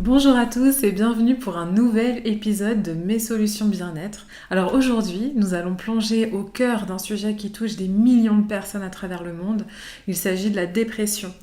Bonjour à tous et bienvenue pour un nouvel épisode de Mes solutions bien-être. Alors aujourd'hui, nous allons plonger au cœur d'un sujet qui touche des millions de personnes à travers le monde. Il s'agit de la dépression.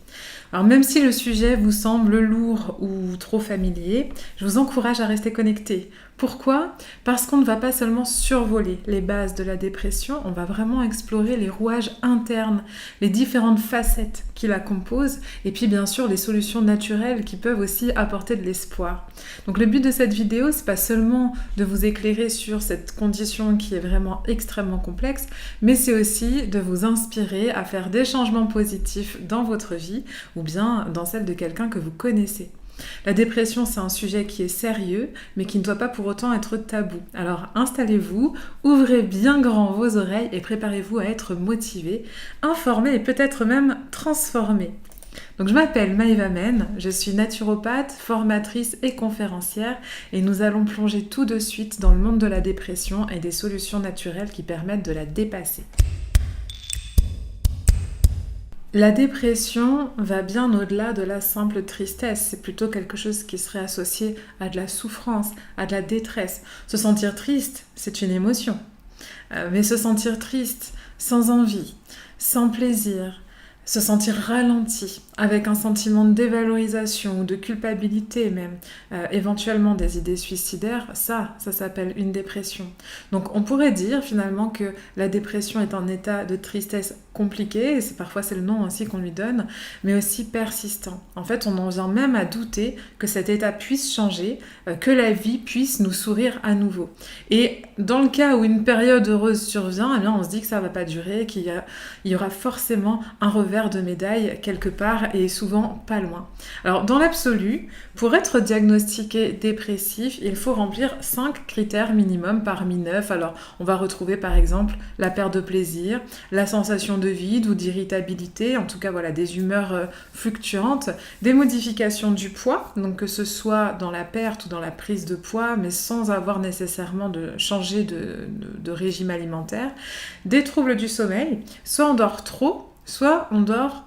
Alors même si le sujet vous semble lourd ou trop familier, je vous encourage à rester connecté. Pourquoi ? Parce qu'on ne va pas seulement survoler les bases de la dépression, on va vraiment explorer les rouages internes, les différentes facettes qui la composent et puis bien sûr les solutions naturelles qui peuvent aussi apporter de l'espoir. Donc le but de cette vidéo, c'est pas seulement de vous éclairer sur cette condition qui est vraiment extrêmement complexe, mais c'est aussi de vous inspirer à faire des changements positifs dans votre vie ou bien dans celle de quelqu'un que vous connaissez. La dépression, c'est un sujet qui est sérieux, mais qui ne doit pas pour autant être tabou. Alors installez-vous, ouvrez bien grand vos oreilles et préparez-vous à être motivé, informé et peut-être même transformé. Donc je m'appelle Maëva Men, je suis naturopathe, formatrice et conférencière et nous allons plonger tout de suite dans le monde de la dépression et des solutions naturelles qui permettent de la dépasser. La dépression va bien au-delà de la simple tristesse, c'est plutôt quelque chose qui serait associé à de la souffrance, à de la détresse. Se sentir triste, c'est une émotion, mais se sentir triste, sans envie, sans plaisir, se sentir ralenti, avec un sentiment de dévalorisation ou de culpabilité même, éventuellement des idées suicidaires, ça s'appelle une dépression. Donc on pourrait dire finalement que la dépression est un état de tristesse compliqué, et parfois c'est le nom ainsi qu'on lui donne, mais aussi persistant. En fait, on en vient même à douter que cet état puisse changer, que la vie puisse nous sourire à nouveau. Et dans le cas où une période heureuse survient, eh bien on se dit que ça ne va pas durer, qu'il y aura forcément un revers de médaille quelque part, et souvent pas loin. Alors dans l'absolu, pour être diagnostiqué dépressif, il faut remplir 5 critères minimum parmi 9. Alors on va retrouver par exemple la perte de plaisir, la sensation de vide ou d'irritabilité, en tout cas voilà, des humeurs fluctuantes, des modifications du poids, donc que ce soit dans la perte ou dans la prise de poids, mais sans avoir nécessairement de changer de régime alimentaire, des troubles du sommeil, soit on dort trop, soit on ne dort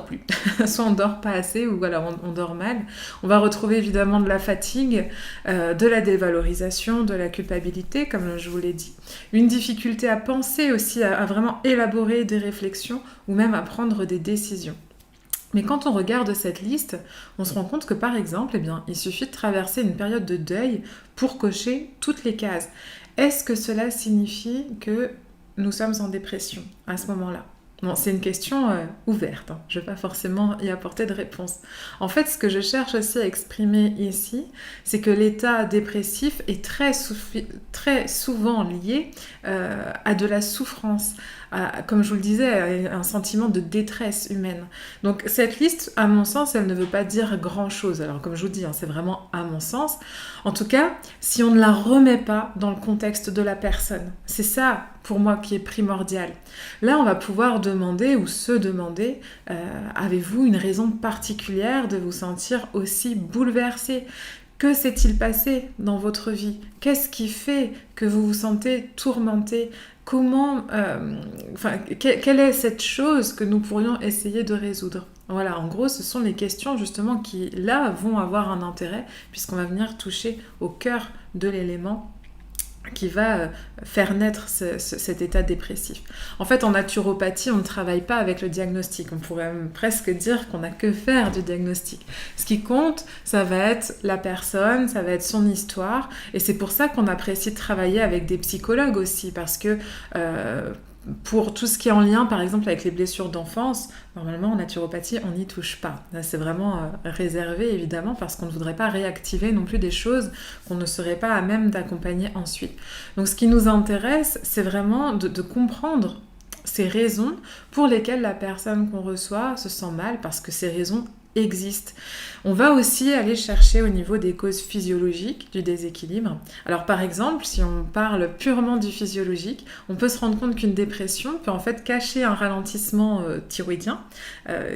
plus, soit on dort pas assez ou voilà, on dort mal. On va retrouver évidemment de la fatigue, de la dévalorisation, de la culpabilité, comme je vous l'ai dit. Une difficulté à penser aussi, à vraiment élaborer des réflexions ou même à prendre des décisions. Mais quand on regarde cette liste, on se rend compte que par exemple, il suffit de traverser une période de deuil pour cocher toutes les cases. Est-ce que cela signifie que nous sommes en dépression à ce moment-là ? Bon, c'est une question ouverte, hein. Je ne vais pas forcément y apporter de réponse. En fait, ce que je cherche aussi à exprimer ici, c'est que l'état dépressif est très souvent lié à de la souffrance, comme je vous le disais, à un sentiment de détresse humaine. Donc cette liste, à mon sens, elle ne veut pas dire grand-chose. Alors comme je vous dis, hein, c'est vraiment à mon sens. En tout cas, si on ne la remet pas dans le contexte de la personne, c'est ça pour moi qui est primordial. Là, on va pouvoir demander ou se demander, avez-vous une raison particulière de vous sentir aussi bouleversé ? Que s'est-il passé dans votre vie ? Qu'est-ce qui fait que vous vous sentez tourmenté ? Quelle est cette chose que nous pourrions essayer de résoudre ? Voilà, en gros, ce sont les questions justement qui, là, vont avoir un intérêt puisqu'on va venir toucher au cœur de l'élément qui va faire naître cet état dépressif. En fait, en naturopathie, on ne travaille pas avec le diagnostic. On pourrait même presque dire qu'on n'a que faire du diagnostic. Ce qui compte, ça va être la personne, ça va être son histoire. Et c'est pour ça qu'on apprécie de travailler avec des psychologues aussi, parce que pour tout ce qui est en lien, par exemple, avec les blessures d'enfance, normalement, en naturopathie, on n'y touche pas. Là, c'est vraiment réservé, évidemment, parce qu'on ne voudrait pas réactiver non plus des choses qu'on ne serait pas à même d'accompagner ensuite. Donc, ce qui nous intéresse, c'est vraiment de comprendre ces raisons pour lesquelles la personne qu'on reçoit se sent mal, parce que ces raisons existent. On va aussi aller chercher au niveau des causes physiologiques du déséquilibre. Alors par exemple, si on parle purement du physiologique, on peut se rendre compte qu'une dépression peut en fait cacher un ralentissement thyroïdien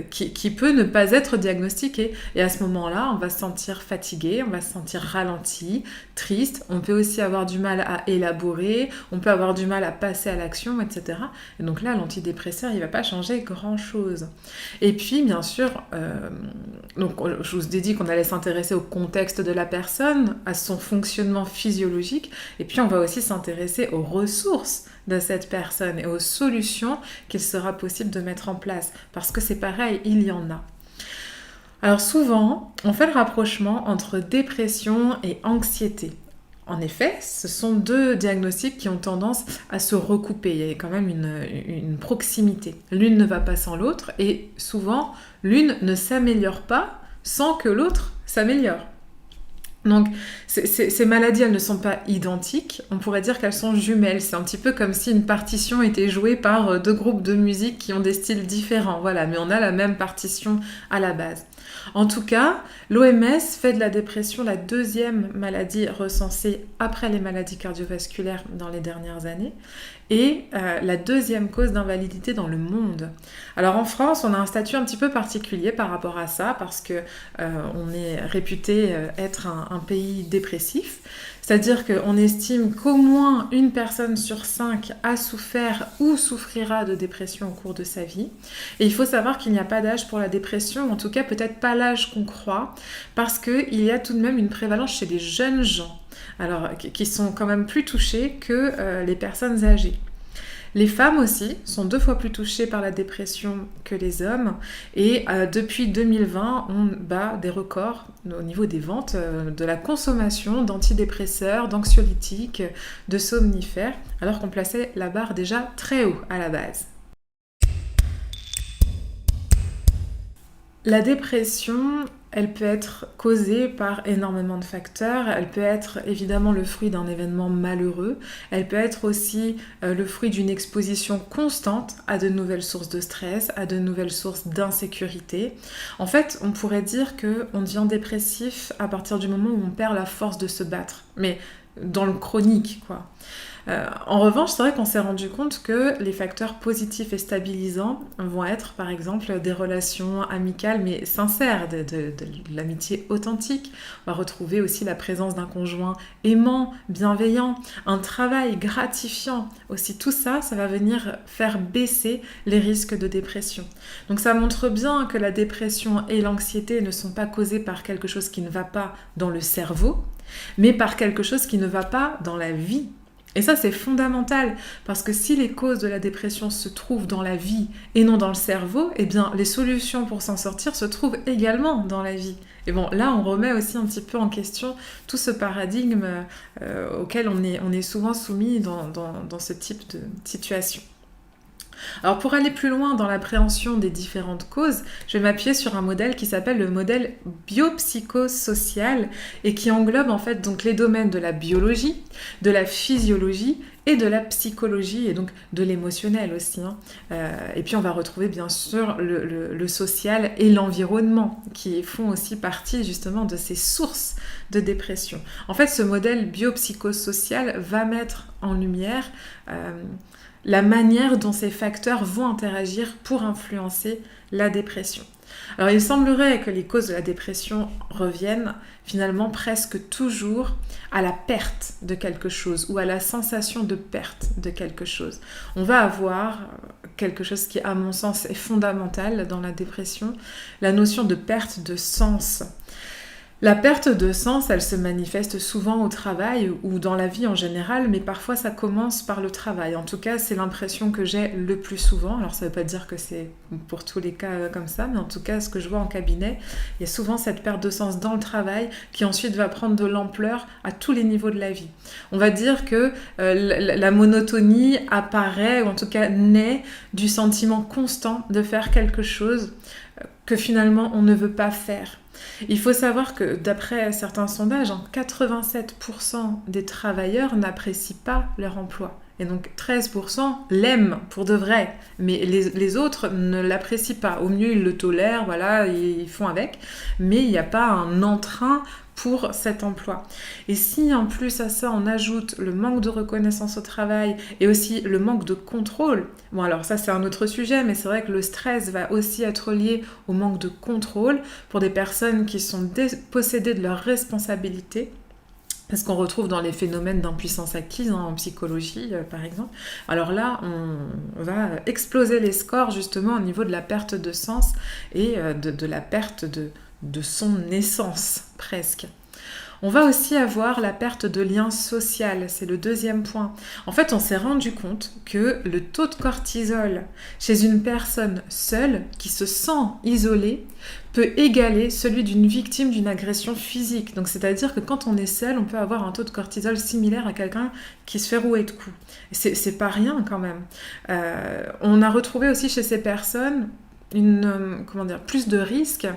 qui peut ne pas être diagnostiqué. Et à ce moment-là, on va se sentir fatigué, on va se sentir ralenti, triste. On peut aussi avoir du mal à élaborer, on peut avoir du mal à passer à l'action, etc. Et donc là, l'antidépresseur, il ne va pas changer grand-chose. Et puis, bien sûr, donc, je vous ai dit qu'on allait s'intéresser au contexte de la personne, à son fonctionnement physiologique, et puis on va aussi s'intéresser aux ressources de cette personne et aux solutions qu'il sera possible de mettre en place. Parce que c'est pareil, il y en a. Alors souvent, on fait le rapprochement entre dépression et anxiété. En effet, ce sont deux diagnostics qui ont tendance à se recouper. Il y a quand même une proximité. L'une ne va pas sans l'autre et souvent, l'une ne s'améliore pas sans que l'autre s'améliore. Donc, ces maladies, elles ne sont pas identiques. On pourrait dire qu'elles sont jumelles. C'est un petit peu comme si une partition était jouée par deux groupes de musique qui ont des styles différents. Voilà, mais on a la même partition à la base. En tout cas, l'OMS fait de la dépression la deuxième maladie recensée après les maladies cardiovasculaires dans les dernières années et la deuxième cause d'invalidité dans le monde. Alors en France, on a un statut un petit peu particulier par rapport à ça parce que on est réputé être un pays dépressif. C'est-à-dire qu'on estime qu'au moins une personne sur 5 a souffert ou souffrira de dépression au cours de sa vie. Et il faut savoir qu'il n'y a pas d'âge pour la dépression, en tout cas peut-être pas l'âge qu'on croit, parce qu'il y a tout de même une prévalence chez les jeunes gens, alors qui sont quand même plus touchés que les personnes âgées. Les femmes aussi sont 2 fois plus touchées par la dépression que les hommes et depuis 2020, on bat des records au niveau des ventes, de la consommation d'antidépresseurs, d'anxiolytiques, de somnifères, alors qu'on plaçait la barre déjà très haut à la base. La dépression, elle peut être causée par énormément de facteurs. Elle peut être évidemment le fruit d'un événement malheureux. Elle peut être aussi le fruit d'une exposition constante à de nouvelles sources de stress, à de nouvelles sources d'insécurité. En fait, on pourrait dire qu'on devient dépressif à partir du moment où on perd la force de se battre. Mais dans le chronique, quoi. En revanche, c'est vrai qu'on s'est rendu compte que les facteurs positifs et stabilisants vont être, par exemple, des relations amicales mais sincères, de l'amitié authentique. On va retrouver aussi la présence d'un conjoint aimant, bienveillant, un travail gratifiant. Aussi, tout ça, ça va venir faire baisser les risques de dépression. Donc ça montre bien que la dépression et l'anxiété ne sont pas causées par quelque chose qui ne va pas dans le cerveau, mais par quelque chose qui ne va pas dans la vie. Et ça, c'est fondamental, parce que si les causes de la dépression se trouvent dans la vie et non dans le cerveau, eh bien, les solutions pour s'en sortir se trouvent également dans la vie. Et bon, là, on remet aussi un petit peu en question tout ce paradigme auquel on est souvent soumis dans ce type de situation. Alors pour aller plus loin dans l'appréhension des différentes causes, je vais m'appuyer sur un modèle qui s'appelle le modèle biopsychosocial et qui englobe en fait donc les domaines de la biologie, de la physiologie et de la psychologie et donc de l'émotionnel aussi. Et puis on va retrouver bien sûr le social et l'environnement qui font aussi partie justement de ces sources de dépression. En fait, ce modèle biopsychosocial va mettre en lumière la manière dont ces facteurs vont interagir pour influencer la dépression. Alors il semblerait que les causes de la dépression reviennent finalement presque toujours à la perte de quelque chose ou à la sensation de perte de quelque chose. On va avoir quelque chose qui à mon sens est fondamental dans la dépression, la notion de perte de sens. La perte de sens, elle se manifeste souvent au travail ou dans la vie en général, mais parfois ça commence par le travail. En tout cas, c'est l'impression que j'ai le plus souvent. Alors ça ne veut pas dire que c'est pour tous les cas comme ça, mais en tout cas, ce que je vois en cabinet, il y a souvent cette perte de sens dans le travail qui ensuite va prendre de l'ampleur à tous les niveaux de la vie. On va dire que la monotonie apparaît, ou en tout cas naît, du sentiment constant de faire quelque chose que finalement on ne veut pas faire. Il faut savoir que d'après certains sondages, 87% des travailleurs n'apprécient pas leur emploi. Et donc 13% l'aiment pour de vrai, mais les autres ne l'apprécient pas. Au mieux, ils le tolèrent, voilà, ils font avec, mais il n'y a pas un entrain pour cet emploi. Et si en plus à ça on ajoute le manque de reconnaissance au travail et aussi le manque de contrôle, bon alors ça c'est un autre sujet, mais c'est vrai que le stress va aussi être lié au manque de contrôle pour des personnes qui sont dépossédées de leurs responsabilités. C'est ce qu'on retrouve dans les phénomènes d'impuissance acquise en psychologie, par exemple. Alors là, on va exploser les scores justement au niveau de la perte de sens et de la perte de son essence, presque. On va aussi avoir la perte de lien social, c'est le deuxième point. En fait, on s'est rendu compte que le taux de cortisol chez une personne seule qui se sent isolée peut égaler celui d'une victime d'une agression physique. Donc, c'est-à-dire que quand on est seul, on peut avoir un taux de cortisol similaire à quelqu'un qui se fait rouer de coups. C'est pas rien quand même. On a retrouvé aussi chez ces personnes plus de risques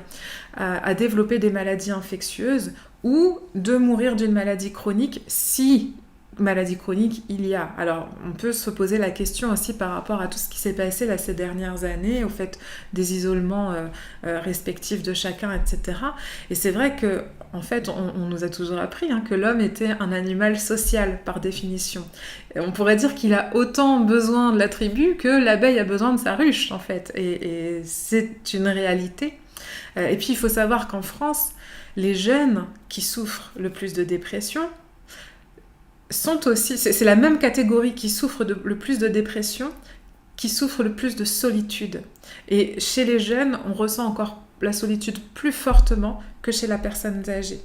à développer des maladies infectieuses ou de mourir d'une maladie chronique si maladie chronique il y a. Alors on peut se poser la question aussi par rapport à tout ce qui s'est passé là ces dernières années, au fait des isolements respectifs de chacun, etc. Et c'est vrai que en fait on nous a toujours appris que l'homme était un animal social par définition. Et on pourrait dire qu'il a autant besoin de la tribu que l'abeille a besoin de sa ruche en fait. Et c'est une réalité. Et puis il faut savoir qu'en France, les jeunes qui souffrent le plus de dépression sont aussi, c'est la même catégorie qui souffre le plus de dépression, qui souffre le plus de solitude. Et chez les jeunes, on ressent encore la solitude plus fortement que chez la personne âgée.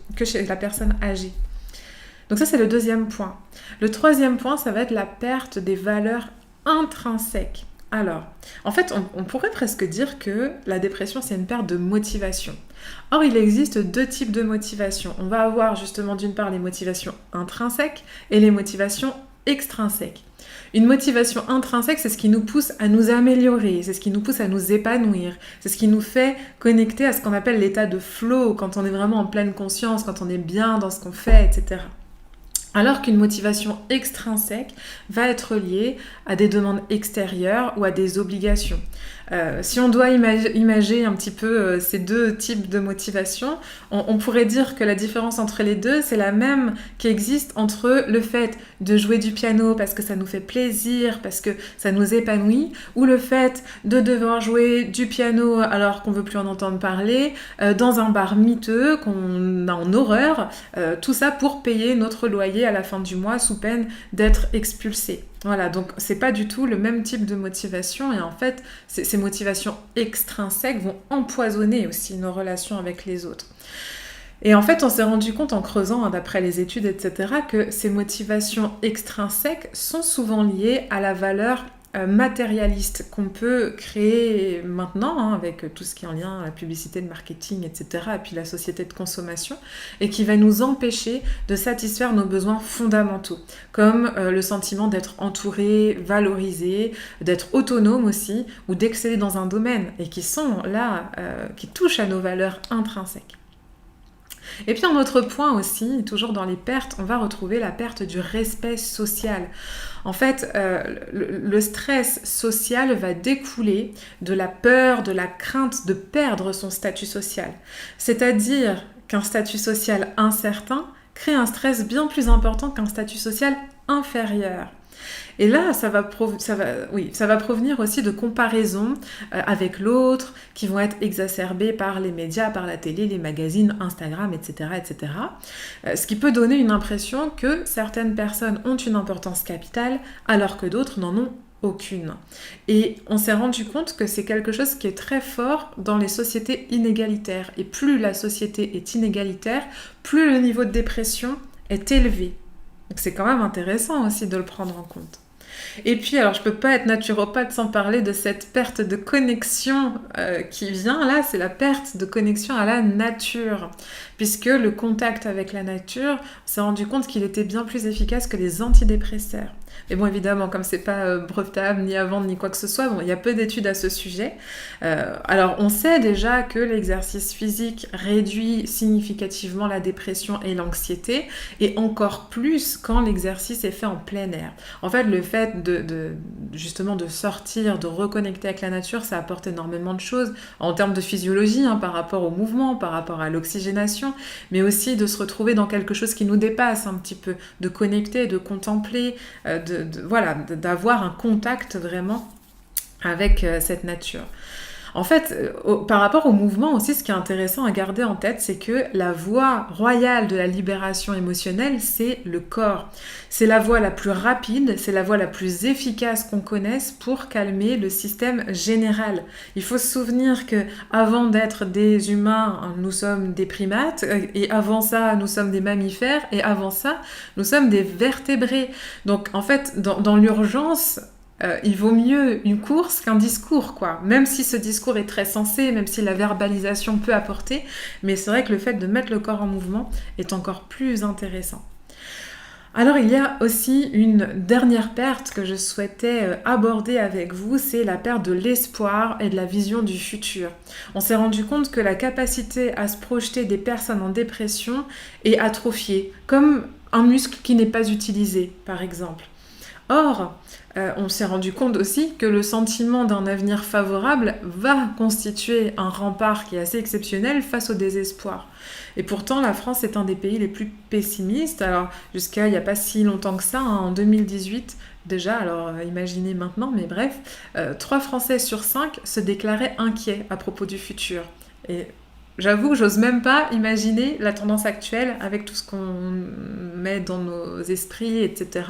Donc ça, c'est le deuxième point. Le troisième point, ça va être la perte des valeurs intrinsèques. Alors, en fait, on pourrait presque dire que la dépression, c'est une perte de motivation. Or, il existe deux types de motivation. On va avoir justement d'une part les motivations intrinsèques et les motivations extrinsèques. Une motivation intrinsèque, c'est ce qui nous pousse à nous améliorer, c'est ce qui nous pousse à nous épanouir, c'est ce qui nous fait connecter à ce qu'on appelle l'état de flow, quand on est vraiment en pleine conscience, quand on est bien dans ce qu'on fait, etc. Alors qu'une motivation extrinsèque va être liée à des demandes extérieures ou à des obligations. Si on doit imager un petit peu ces deux types de motivation, on pourrait dire que la différence entre les deux, c'est la même qui existe entre le fait de jouer du piano parce que ça nous fait plaisir, parce que ça nous épanouit, ou le fait de devoir jouer du piano alors qu'on veut plus en entendre parler, dans un bar miteux qu'on a en horreur, tout ça pour payer notre loyer à la fin du mois sous peine d'être expulsé. Voilà, donc c'est pas du tout le même type de motivation et en fait, ces motivations extrinsèques vont empoisonner aussi nos relations avec les autres. Et en fait, on s'est rendu compte en creusant, d'après les études, etc., que ces motivations extrinsèques sont souvent liées à la valeur matérialiste qu'on peut créer maintenant avec tout ce qui est en lien à la publicité, le marketing, etc. et puis la société de consommation et qui va nous empêcher de satisfaire nos besoins fondamentaux comme le sentiment d'être entouré, valorisé, d'être autonome aussi ou d'exceller dans un domaine et qui sont là, qui touchent à nos valeurs intrinsèques. Et puis un autre point aussi, toujours dans les pertes, on va retrouver la perte du respect social. En fait, le stress social va découler de la peur, de la crainte de perdre son statut social. C'est-à-dire qu'un statut social incertain crée un stress bien plus important qu'un statut social inférieur. Et là, ça va provenir aussi de comparaisons avec l'autre qui vont être exacerbées par les médias, par la télé, les magazines, Instagram, etc. etc. Ce qui peut donner une impression que certaines personnes ont une importance capitale alors que d'autres n'en ont aucune. Et on s'est rendu compte que c'est quelque chose qui est très fort dans les sociétés inégalitaires. Et plus la société est inégalitaire, plus le niveau de dépression est élevé. Donc c'est quand même intéressant aussi de le prendre en compte. Et puis, alors je peux pas être naturopathe sans parler de cette perte de connexion qui vient là, c'est la perte de connexion à la nature. Puisque le contact avec la nature, on s'est rendu compte qu'il était bien plus efficace que les antidépresseurs. Mais bon, évidemment, comme c'est pas brevetable, ni à vendre, ni quoi que ce soit, il y a peu d'études à ce sujet. Alors, on sait déjà que l'exercice physique réduit significativement la dépression et l'anxiété, et encore plus quand l'exercice est fait en plein air. En fait, le fait justement de sortir, de reconnecter avec la nature, ça apporte énormément de choses en termes de physiologie, par rapport au mouvement, par rapport à l'oxygénation, mais aussi de se retrouver dans quelque chose qui nous dépasse un petit peu, de connecter, de contempler, d'avoir un contact vraiment avec cette nature. En fait, par rapport au mouvement aussi, ce qui est intéressant à garder en tête, c'est que la voie royale de la libération émotionnelle, c'est le corps. C'est la voie la plus rapide, c'est la voie la plus efficace qu'on connaisse pour calmer le système général. Il faut se souvenir que avant d'être des humains, nous sommes des primates, et avant ça, nous sommes des mammifères, et avant ça, nous sommes des vertébrés. Donc en fait, dans l'urgence, il vaut mieux une course qu'un discours, quoi. Même si ce discours est très sensé, même si la verbalisation peut apporter, mais c'est vrai que le fait de mettre le corps en mouvement est encore plus intéressant. Alors il y a aussi une dernière perte que je souhaitais aborder avec vous, c'est la perte de l'espoir et de la vision du futur. On s'est rendu compte que la capacité à se projeter des personnes en dépression est atrophiée, comme un muscle qui n'est pas utilisé, par exemple. Or, on s'est rendu compte aussi que le sentiment d'un avenir favorable va constituer un rempart qui est assez exceptionnel face au désespoir. Et pourtant, la France est un des pays les plus pessimistes. Alors, jusqu'à il n'y a pas si longtemps que ça, hein, en 2018 déjà, alors imaginez maintenant, mais bref, 3 Français sur 5 se déclaraient inquiets à propos du futur. Et j'avoue que j'ose même pas imaginer la tendance actuelle avec tout ce qu'on met dans nos esprits, etc.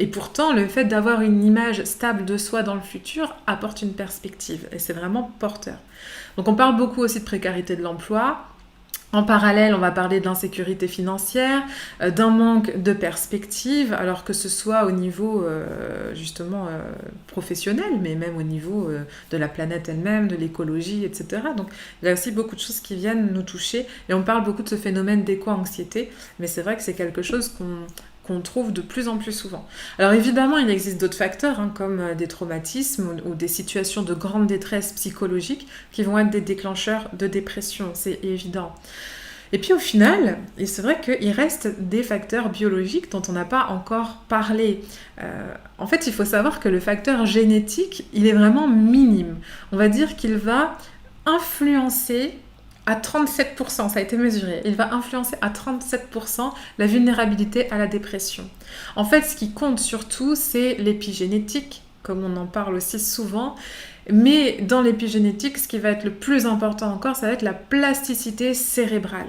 Et pourtant, le fait d'avoir une image stable de soi dans le futur apporte une perspective et c'est vraiment porteur. Donc on parle beaucoup aussi de précarité de l'emploi. En parallèle, on va parler de l'insécurité financière, d'un manque de perspective, alors que ce soit au niveau justement professionnel, mais même au niveau de la planète elle-même, de l'écologie, etc. Donc il y a aussi beaucoup de choses qui viennent nous toucher. Et on parle beaucoup de ce phénomène d'éco-anxiété, mais c'est vrai que c'est quelque chose qu'on trouve de plus en plus souvent. Alors évidemment, il existe d'autres facteurs, hein, comme des traumatismes ou des situations de grande détresse psychologique qui vont être des déclencheurs de dépression, c'est évident. Et puis au final, et c'est vrai qu'il reste des facteurs biologiques dont on n'a pas encore parlé. En fait, il faut savoir que le facteur génétique, il est vraiment minime. On va dire qu'il va influencer à 37%, ça a été mesuré, il va influencer à 37% la vulnérabilité à la dépression. En fait, ce qui compte surtout, c'est l'épigénétique, comme on en parle aussi souvent, mais dans l'épigénétique, ce qui va être le plus important encore, ça va être la plasticité cérébrale.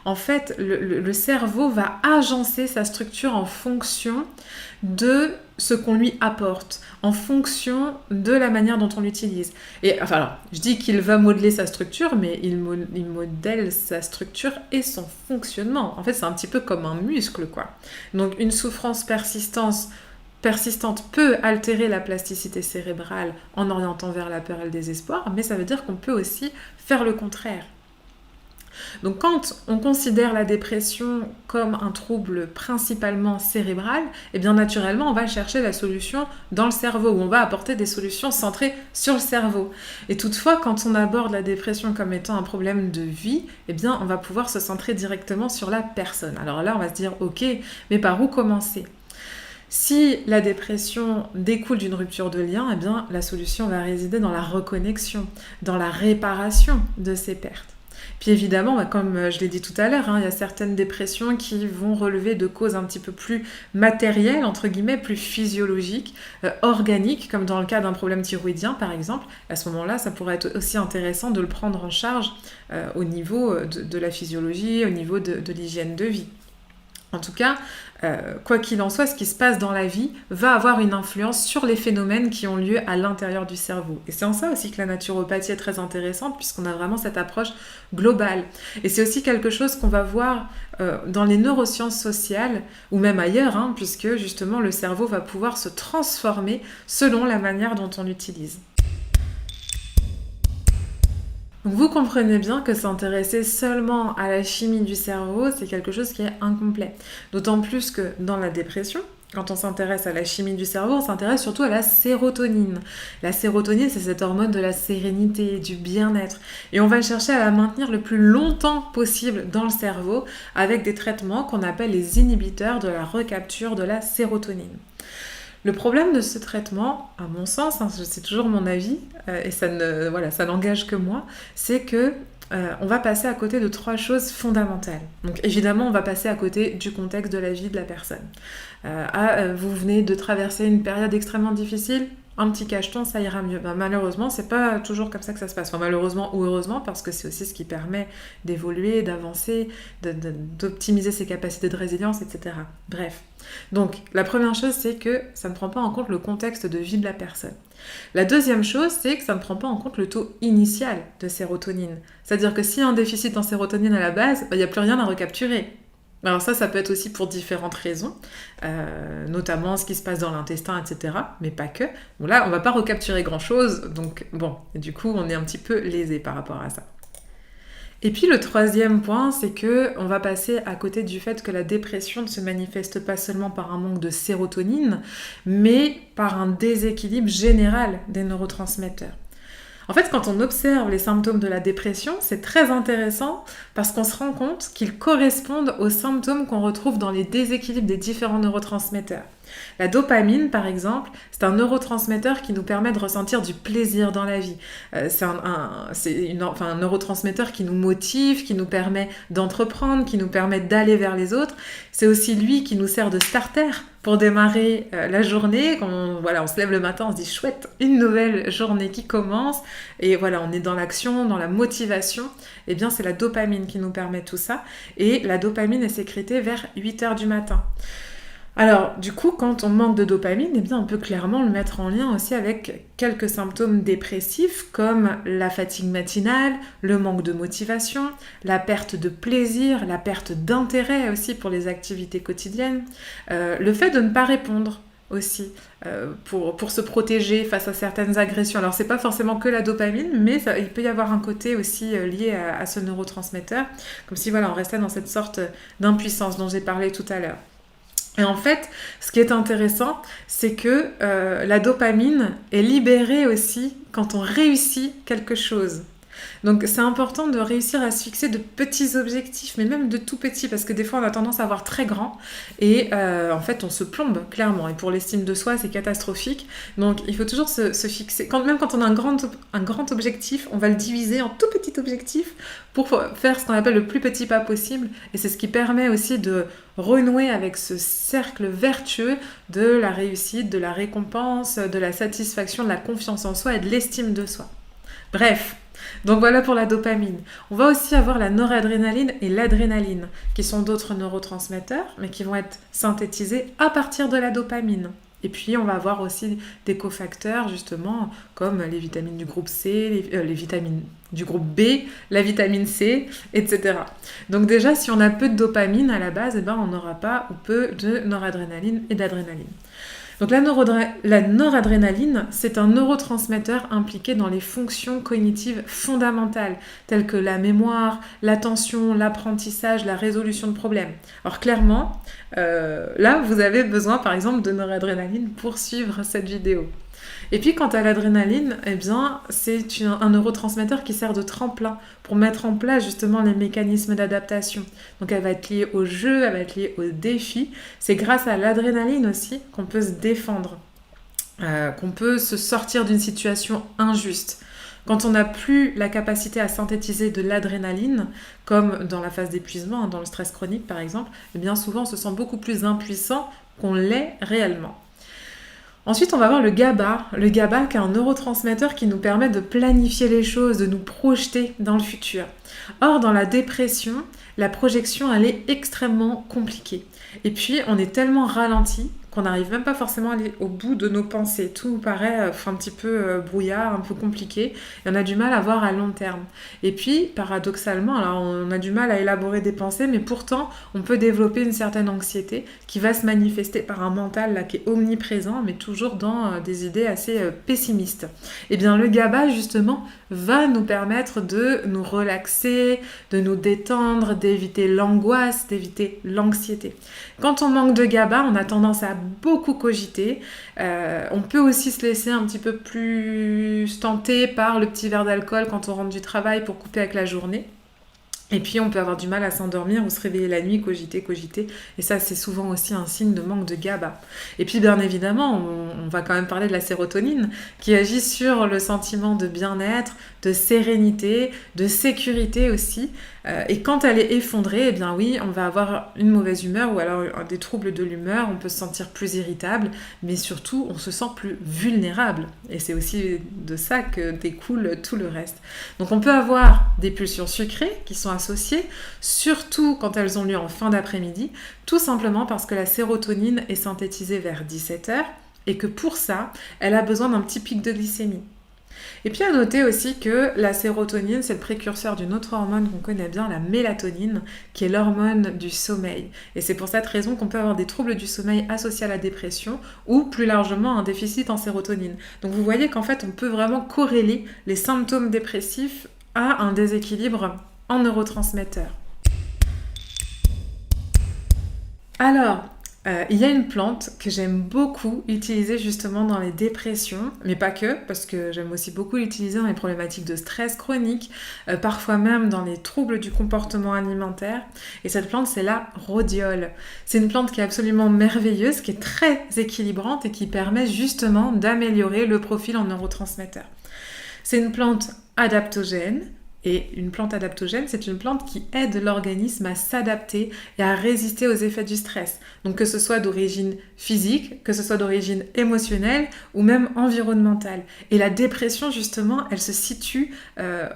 En fait, le cerveau va agencer sa structure en fonction de ce qu'on lui apporte, en fonction de la manière dont on l'utilise. Et enfin, alors, je dis qu'il va modeler sa structure, mais il modèle sa structure et son fonctionnement. En fait, c'est un petit peu comme un muscle, quoi. Donc, une souffrance persistante peut altérer la plasticité cérébrale en orientant vers la peur et le désespoir, mais ça veut dire qu'on peut aussi faire le contraire. Donc quand on considère la dépression comme un trouble principalement cérébral, eh bien naturellement on va chercher la solution dans le cerveau, où on va apporter des solutions centrées sur le cerveau. Et toutefois, quand on aborde la dépression comme étant un problème de vie, eh bien on va pouvoir se centrer directement sur la personne. Alors là on va se dire ok, mais par où commencer ? Si la dépression découle d'une rupture de lien, eh bien la solution va résider dans la reconnexion, dans la réparation de ces pertes. Puis évidemment, comme je l'ai dit tout à l'heure, il y a certaines dépressions qui vont relever de causes un petit peu plus matérielles, entre guillemets, plus physiologiques, organiques, comme dans le cas d'un problème thyroïdien par exemple. À ce moment-là, ça pourrait être aussi intéressant de le prendre en charge au niveau de la physiologie, au niveau de l'hygiène de vie. En tout cas, quoi qu'il en soit, ce qui se passe dans la vie va avoir une influence sur les phénomènes qui ont lieu à l'intérieur du cerveau. Et c'est en ça aussi que la naturopathie est très intéressante, puisqu'on a vraiment cette approche globale. Et c'est aussi quelque chose qu'on va voir dans les neurosciences sociales, ou même ailleurs, puisque justement le cerveau va pouvoir se transformer selon la manière dont on l'utilise. Donc vous comprenez bien que s'intéresser seulement à la chimie du cerveau, c'est quelque chose qui est incomplet. D'autant plus que dans la dépression, quand on s'intéresse à la chimie du cerveau, on s'intéresse surtout à la sérotonine. La sérotonine, c'est cette hormone de la sérénité, du bien-être. Et on va chercher à la maintenir le plus longtemps possible dans le cerveau avec des traitements qu'on appelle les inhibiteurs de la recapture de la sérotonine. Le problème de ce traitement, à mon sens, c'est toujours mon avis, et ça n'engage que moi, c'est que on va passer à côté de 3 choses fondamentales. Donc évidemment, on va passer à côté du contexte de la vie de la personne. Vous venez de traverser une période extrêmement difficile ? un petit cacheton, ça ira mieux. Ben, malheureusement, c'est pas toujours comme ça que ça se passe. Enfin, malheureusement ou heureusement, parce que c'est aussi ce qui permet d'évoluer, d'avancer, d'optimiser ses capacités de résilience, etc. Bref. Donc, la première chose, c'est que ça ne prend pas en compte le contexte de vie de la personne. La deuxième chose, c'est que ça ne prend pas en compte le taux initial de sérotonine. C'est-à-dire que s'il y a un déficit en sérotonine à la base, il n'y a plus rien à recapturer. Alors ça peut être aussi pour différentes raisons, notamment ce qui se passe dans l'intestin, etc. Mais pas que. Bon, là, on va pas recapturer grand-chose, donc bon, du coup, on est un petit peu lésé par rapport à ça. Et puis le troisième point, c'est que on va passer à côté du fait que la dépression ne se manifeste pas seulement par un manque de sérotonine, mais par un déséquilibre général des neurotransmetteurs. En fait, quand on observe les symptômes de la dépression, c'est très intéressant parce qu'on se rend compte qu'ils correspondent aux symptômes qu'on retrouve dans les déséquilibres des différents neurotransmetteurs. La dopamine, par exemple, c'est un neurotransmetteur qui nous permet de ressentir du plaisir dans la vie. C'est un neurotransmetteur qui nous motive, qui nous permet d'entreprendre, qui nous permet d'aller vers les autres. C'est aussi lui qui nous sert de starter pour démarrer la journée. Quand on se lève le matin, on se dit chouette, une nouvelle journée qui commence. Et voilà, on est dans l'action, dans la motivation. Eh bien, c'est la dopamine qui nous permet tout ça. Et la dopamine est sécrétée vers 8h du matin. Alors, du coup, quand on manque de dopamine, eh bien, on peut clairement le mettre en lien aussi avec quelques symptômes dépressifs comme la fatigue matinale, le manque de motivation, la perte de plaisir, la perte d'intérêt aussi pour les activités quotidiennes, le fait de ne pas répondre aussi pour se protéger face à certaines agressions. Alors, c'est pas forcément que la dopamine, mais il peut y avoir un côté aussi lié à ce neurotransmetteur, comme si on restait dans cette sorte d'impuissance dont j'ai parlé tout à l'heure. Et en fait, ce qui est intéressant, c'est que la dopamine est libérée aussi quand on réussit quelque chose. Donc c'est important de réussir à se fixer de petits objectifs, mais même de tout petits, parce que des fois on a tendance à avoir très grand, et en fait on se plombe clairement, et pour l'estime de soi c'est catastrophique. Donc il faut toujours se fixer, même quand on a un grand objectif, on va le diviser en tout petit objectif pour faire ce qu'on appelle le plus petit pas possible, et c'est ce qui permet aussi de renouer avec ce cercle vertueux de la réussite, de la récompense, de la satisfaction, de la confiance en soi et de l'estime de soi. Bref, donc voilà pour la dopamine. On va aussi avoir la noradrénaline et l'adrénaline, qui sont d'autres neurotransmetteurs, mais qui vont être synthétisés à partir de la dopamine. Et puis on va avoir aussi des cofacteurs justement comme les vitamines du groupe C, les vitamines du groupe B, la vitamine C, etc. Donc déjà si on a peu de dopamine à la base, on n'aura pas ou peu de noradrénaline et d'adrénaline. Donc la noradrénaline, c'est un neurotransmetteur impliqué dans les fonctions cognitives fondamentales, telles que la mémoire, l'attention, l'apprentissage, la résolution de problèmes. Alors clairement, là, vous avez besoin, par exemple, de noradrénaline pour suivre cette vidéo. Et puis, quant à l'adrénaline, c'est un neurotransmetteur qui sert de tremplin pour mettre en place justement les mécanismes d'adaptation. Donc, elle va être liée au jeu, elle va être liée au défi. C'est grâce à l'adrénaline aussi qu'on peut se défendre, qu'on peut se sortir d'une situation injuste. Quand on n'a plus la capacité à synthétiser de l'adrénaline, comme dans la phase d'épuisement, dans le stress chronique par exemple, bien souvent on se sent beaucoup plus impuissant qu'on l'est réellement. Ensuite, on va voir le GABA. Le GABA qui est un neurotransmetteur qui nous permet de planifier les choses, de nous projeter dans le futur. Or, dans la dépression, la projection, elle est extrêmement compliquée. Et puis, on est tellement ralenti qu'on n'arrive même pas forcément à aller au bout de nos pensées. Tout nous paraît un petit peu brouillard, un peu compliqué, et on a du mal à voir à long terme. Et puis, paradoxalement, alors on a du mal à élaborer des pensées, mais pourtant, on peut développer une certaine anxiété qui va se manifester par un mental là, qui est omniprésent, mais toujours dans des idées assez pessimistes. Et bien, le GABA, justement, va nous permettre de nous relaxer, de nous détendre, d'éviter l'angoisse, d'éviter l'anxiété. Quand on manque de GABA, on a tendance à beaucoup cogiter. On peut aussi se laisser un petit peu plus tenter par le petit verre d'alcool quand on rentre du travail pour couper avec la journée. Et puis, on peut avoir du mal à s'endormir ou se réveiller la nuit, cogiter. Et ça, c'est souvent aussi un signe de manque de GABA. Et puis, bien évidemment, on va quand même parler de la sérotonine qui agit sur le sentiment de bien-être, de sérénité, de sécurité aussi. Et quand elle est effondrée, eh bien oui, on va avoir une mauvaise humeur ou alors des troubles de l'humeur, on peut se sentir plus irritable, mais surtout on se sent plus vulnérable. Et c'est aussi de ça que découle tout le reste. Donc on peut avoir des pulsions sucrées qui sont associées, surtout quand elles ont lieu en fin d'après-midi, tout simplement parce que la sérotonine est synthétisée vers 17h et que pour ça, elle a besoin d'un petit pic de glycémie. Et puis à noter aussi que la sérotonine, c'est le précurseur d'une autre hormone qu'on connaît bien, la mélatonine, qui est l'hormone du sommeil. Et c'est pour cette raison qu'on peut avoir des troubles du sommeil associés à la dépression ou plus largement un déficit en sérotonine. Donc vous voyez qu'en fait, on peut vraiment corréler les symptômes dépressifs à un déséquilibre en neurotransmetteurs. Alors, il y a une plante que j'aime beaucoup utiliser justement dans les dépressions, mais pas que, parce que j'aime aussi beaucoup l'utiliser dans les problématiques de stress chronique, parfois même dans les troubles du comportement alimentaire. Et cette plante, c'est la rhodiole. C'est une plante qui est absolument merveilleuse, qui est très équilibrante et qui permet justement d'améliorer le profil en neurotransmetteurs. C'est une plante adaptogène. Et une plante adaptogène, c'est une plante qui aide l'organisme à s'adapter et à résister aux effets du stress. Donc que ce soit d'origine physique, que ce soit d'origine émotionnelle ou même environnementale. Et la dépression, justement, elle se situe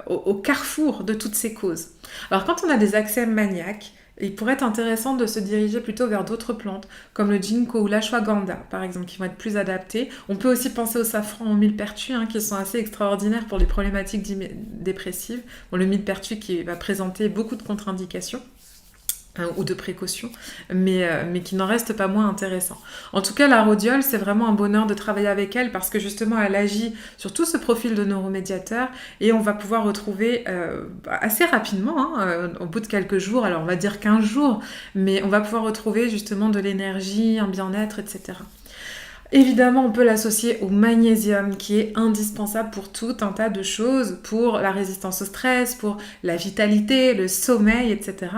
au carrefour de toutes ces causes. Alors quand on a des accès maniaques, il pourrait être intéressant de se diriger plutôt vers d'autres plantes, comme le ginkgo ou l'ashwagandha, par exemple, qui vont être plus adaptées. On peut aussi penser au safran, au millepertuis, qui sont assez extraordinaires pour les problématiques dépressives. Bon, le millepertuis qui va présenter beaucoup de contre-indications, ou de précautions, mais qui n'en reste pas moins intéressant. En tout cas, la rhodiole, c'est vraiment un bonheur de travailler avec elle parce que justement, elle agit sur tout ce profil de neuromédiateur et on va pouvoir retrouver assez rapidement, au bout de quelques jours, alors on va dire 15 jours, mais on va pouvoir retrouver justement de l'énergie, un bien-être, etc. Évidemment, on peut l'associer au magnésium qui est indispensable pour tout un tas de choses, pour la résistance au stress, pour la vitalité, le sommeil, etc.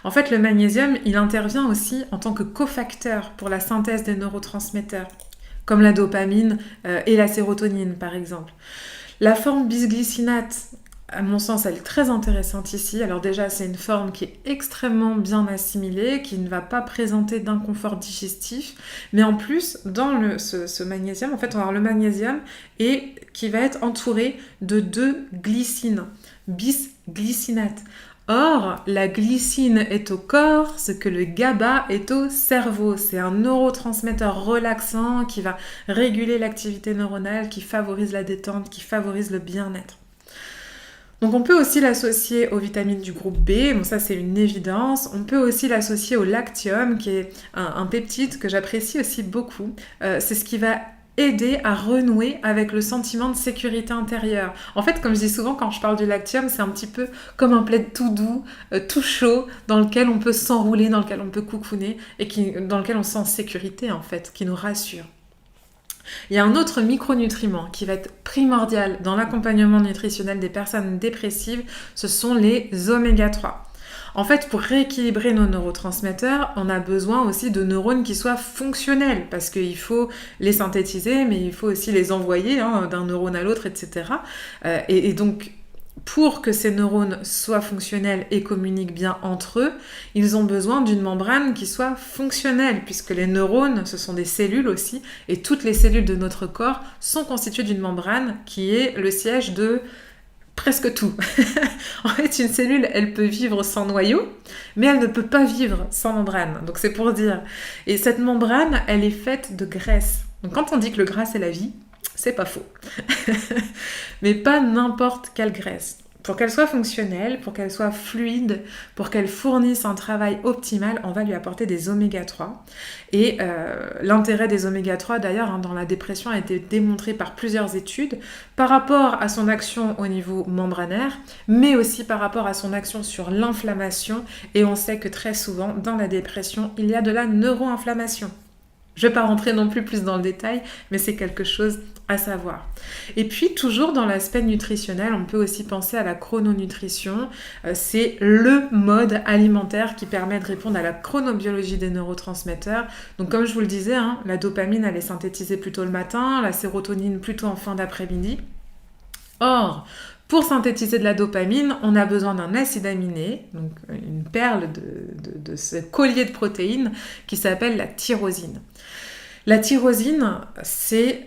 En fait, le magnésium, il intervient aussi en tant que cofacteur pour la synthèse des neurotransmetteurs, comme la dopamine et la sérotonine, par exemple. La forme bisglycinate, à mon sens, elle est très intéressante ici. Alors déjà, c'est une forme qui est extrêmement bien assimilée, qui ne va pas présenter d'inconfort digestif. Mais en plus, dans ce magnésium, en fait, on va avoir le magnésium et qui va être entouré de 2 glycines, bisglycinate. Or, la glycine est au corps, ce que le GABA est au cerveau. C'est un neurotransmetteur relaxant qui va réguler l'activité neuronale, qui favorise la détente, qui favorise le bien-être. Donc on peut aussi l'associer aux vitamines du groupe B, bon ça c'est une évidence. On peut aussi l'associer au lactium, qui est un peptide que j'apprécie aussi beaucoup. C'est ce qui va aider à renouer avec le sentiment de sécurité intérieure. En fait, comme je dis souvent quand je parle du lactium, c'est un petit peu comme un plaid tout doux, tout chaud, dans lequel on peut s'enrouler, dans lequel on peut coucouner, et dans lequel on se sent en sécurité en fait, qui nous rassure. Il y a un autre micronutriment qui va être primordial dans l'accompagnement nutritionnel des personnes dépressives, ce sont les oméga 3. En fait, pour rééquilibrer nos neurotransmetteurs, on a besoin aussi de neurones qui soient fonctionnels, parce qu'il faut les synthétiser, mais il faut aussi les envoyer d'un neurone à l'autre, etc. Et donc, pour que ces neurones soient fonctionnels et communiquent bien entre eux, ils ont besoin d'une membrane qui soit fonctionnelle, puisque les neurones, ce sont des cellules aussi, et toutes les cellules de notre corps sont constituées d'une membrane qui est le siège de presque tout. En fait, une cellule, elle peut vivre sans noyau, mais elle ne peut pas vivre sans membrane. Donc c'est pour dire. Et cette membrane, elle est faite de graisse. Donc quand on dit que le gras, c'est la vie, c'est pas faux. Mais pas n'importe quelle graisse. Pour qu'elle soit fonctionnelle, pour qu'elle soit fluide, pour qu'elle fournisse un travail optimal, on va lui apporter des oméga 3. Et l'intérêt des oméga 3, d'ailleurs, dans la dépression, a été démontré par plusieurs études par rapport à son action au niveau membranaire, mais aussi par rapport à son action sur l'inflammation. Et on sait que très souvent, dans la dépression, il y a de la neuroinflammation. Je ne vais pas rentrer non plus dans le détail, mais c'est quelque chose à savoir. Et puis, toujours dans l'aspect nutritionnel, on peut aussi penser à la chrononutrition. C'est le mode alimentaire qui permet de répondre à la chronobiologie des neurotransmetteurs. Donc, comme je vous le disais, la dopamine, elle est synthétisée plutôt le matin, la sérotonine plutôt en fin d'après-midi. Or, Pour synthétiser de la dopamine, on a besoin d'un acide aminé, donc une perle de ce collier de protéines qui s'appelle la tyrosine. La tyrosine, c'est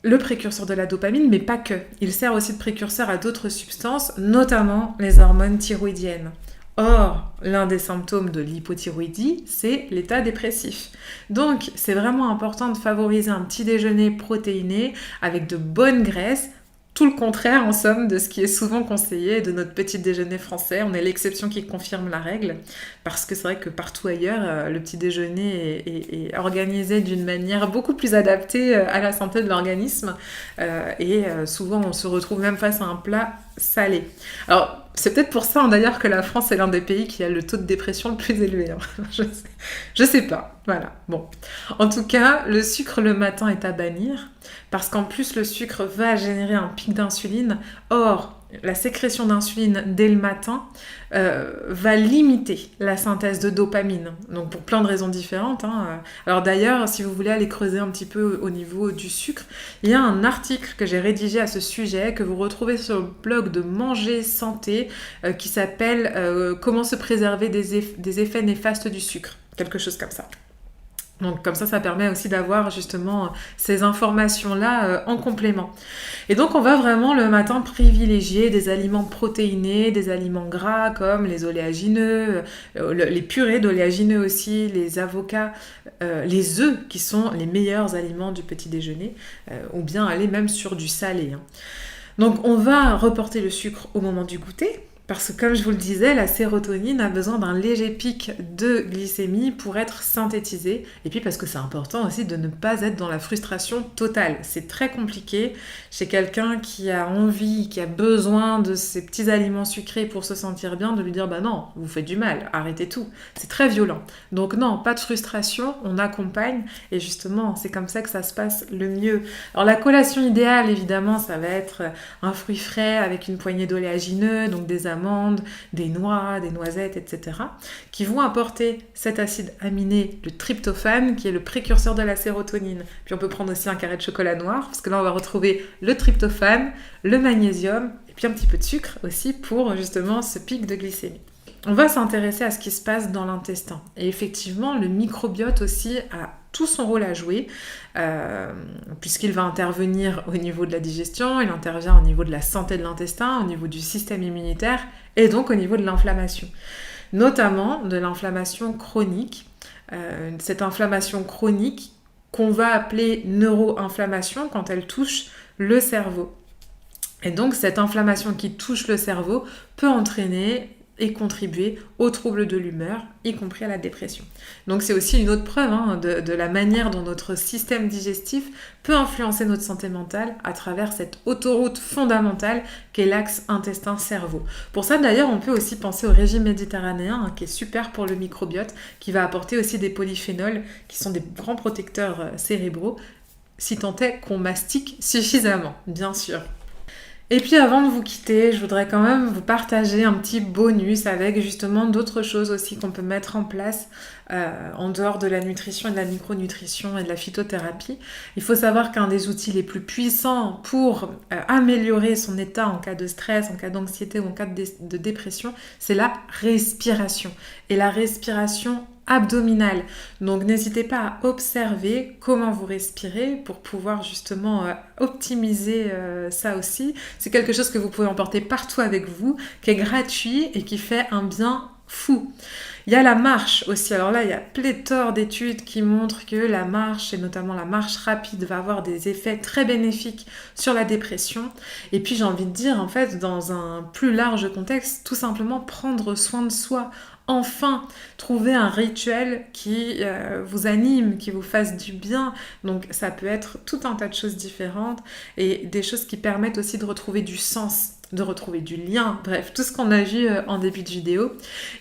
le précurseur de la dopamine, mais pas que. Il sert aussi de précurseur à d'autres substances, notamment les hormones thyroïdiennes. Or, l'un des symptômes de l'hypothyroïdie, c'est l'état dépressif. Donc, c'est vraiment important de favoriser un petit déjeuner protéiné avec de bonnes graisses, tout le contraire en somme de ce qui est souvent conseillé de notre petit déjeuner français. On est l'exception qui confirme la règle, parce que c'est vrai que partout ailleurs, le petit déjeuner est organisé d'une manière beaucoup plus adaptée à la santé de l'organisme, et souvent on se retrouve même face à un plat salé. Alors, c'est peut-être pour ça d'ailleurs que la France est l'un des pays qui a le taux de dépression le plus élevé. Je sais pas. Voilà. Bon. En tout cas, le sucre le matin est à bannir parce qu'en plus le sucre va générer un pic d'insuline. Or, la sécrétion d'insuline dès le matin va limiter la synthèse de dopamine. Donc pour plein de raisons différentes. Alors d'ailleurs, si vous voulez aller creuser un petit peu au niveau du sucre, il y a un article que j'ai rédigé à ce sujet que vous retrouvez sur le blog de Manger Santé qui s'appelle Comment se préserver des effets néfastes du sucre. Quelque chose comme ça. Donc comme ça permet aussi d'avoir justement ces informations-là en complément. Et donc on va vraiment le matin privilégier des aliments protéinés, des aliments gras comme les oléagineux, les purées d'oléagineux aussi, les avocats, les œufs qui sont les meilleurs aliments du petit déjeuner, ou bien aller même sur du salé. Donc on va reporter le sucre au moment du goûter. Parce que comme je vous le disais, la sérotonine a besoin d'un léger pic de glycémie pour être synthétisée. Et puis parce que c'est important aussi de ne pas être dans la frustration totale. C'est très compliqué chez quelqu'un qui a envie, qui a besoin de ces petits aliments sucrés pour se sentir bien, de lui dire « bah non, vous faites du mal, arrêtez tout ». C'est très violent. Donc non, pas de frustration, on accompagne et justement, c'est comme ça que ça se passe le mieux. Alors la collation idéale, évidemment, ça va être un fruit frais avec une poignée d'oléagineux, donc des amandes, des noix, des noisettes, etc., qui vont apporter cet acide aminé, le tryptophane, qui est le précurseur de la sérotonine. Puis on peut prendre aussi un carré de chocolat noir, parce que là on va retrouver le tryptophane, le magnésium, et puis un petit peu de sucre aussi pour justement ce pic de glycémie. On va s'intéresser à ce qui se passe dans l'intestin. Et effectivement, le microbiote aussi a tout son rôle à jouer, puisqu'il va intervenir au niveau de la digestion, il intervient au niveau de la santé de l'intestin, au niveau du système immunitaire, et donc au niveau de l'inflammation. Notamment de l'inflammation chronique. Cette inflammation chronique qu'on va appeler neuroinflammation quand elle touche le cerveau. Et donc cette inflammation qui touche le cerveau peut entraîner et contribuer aux troubles de l'humeur, y compris à la dépression. Donc c'est aussi une autre preuve de la manière dont notre système digestif peut influencer notre santé mentale à travers cette autoroute fondamentale qu'est l'axe intestin-cerveau. Pour ça d'ailleurs, on peut aussi penser au régime méditerranéen qui est super pour le microbiote, qui va apporter aussi des polyphénols qui sont des grands protecteurs cérébraux, si tant est qu'on mastique suffisamment, bien sûr. Et puis avant de vous quitter, je voudrais quand même vous partager un petit bonus avec justement d'autres choses aussi qu'on peut mettre en place en dehors de la nutrition et de la micronutrition et de la phytothérapie. Il faut savoir qu'un des outils les plus puissants pour améliorer son état en cas de stress, en cas d'anxiété ou en cas de dépression, c'est la respiration. Et la respiration abdominale. Donc n'hésitez pas à observer comment vous respirez pour pouvoir justement optimiser ça aussi. C'est quelque chose que vous pouvez emporter partout avec vous, qui est gratuit et qui fait un bien fou. Il y a la marche aussi. Alors là, il y a pléthore d'études qui montrent que la marche, et notamment la marche rapide, va avoir des effets très bénéfiques sur la dépression. Et puis j'ai envie de dire, en fait, dans un plus large contexte, tout simplement prendre soin de soi. Enfin, trouver un rituel qui vous anime, qui vous fasse du bien. Donc ça peut être tout un tas de choses différentes et des choses qui permettent aussi de retrouver du sens, de retrouver du lien, bref, tout ce qu'on a vu en début de vidéo.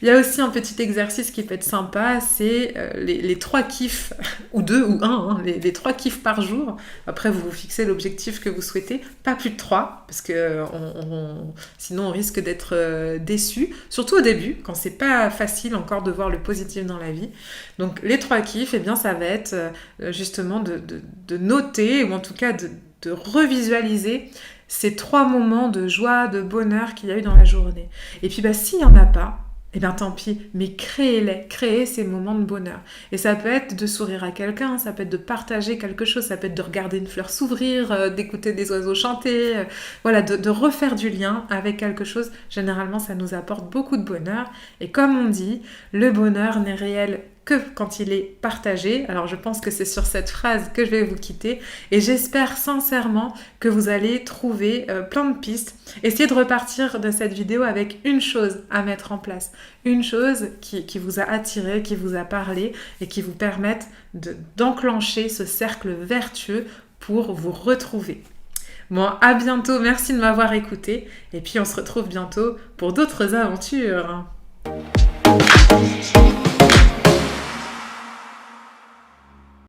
Il y a aussi un petit exercice qui peut être sympa, c'est les 3 kiffs, ou 2 ou 1, les 3 kiffs par jour. Après, vous vous fixez l'objectif que vous souhaitez, pas plus de 3, parce que sinon on risque d'être déçu, surtout au début, quand c'est pas facile encore de voir le positif dans la vie. Donc les 3 kiffs, eh bien ça va être justement de noter, ou en tout cas de revisualiser ces 3 moments de joie, de bonheur qu'il y a eu dans la journée. Et puis s'il n'y en a pas, eh bien tant pis, mais créez-les, créez ces moments de bonheur. Et ça peut être de sourire à quelqu'un, ça peut être de partager quelque chose, ça peut être de regarder une fleur s'ouvrir, d'écouter des oiseaux chanter, voilà, de refaire du lien avec quelque chose. Généralement, ça nous apporte beaucoup de bonheur. Et comme on dit, le bonheur n'est réel que quand il est partagé. Alors je pense que c'est sur cette phrase que je vais vous quitter et j'espère sincèrement que vous allez trouver plein de pistes. Essayez de repartir de cette vidéo avec une chose à mettre en place, une chose qui vous a attiré, qui vous a parlé et qui vous permette d'enclencher ce cercle vertueux pour vous retrouver. Bon, à bientôt, merci de m'avoir écouté et puis on se retrouve bientôt pour d'autres aventures.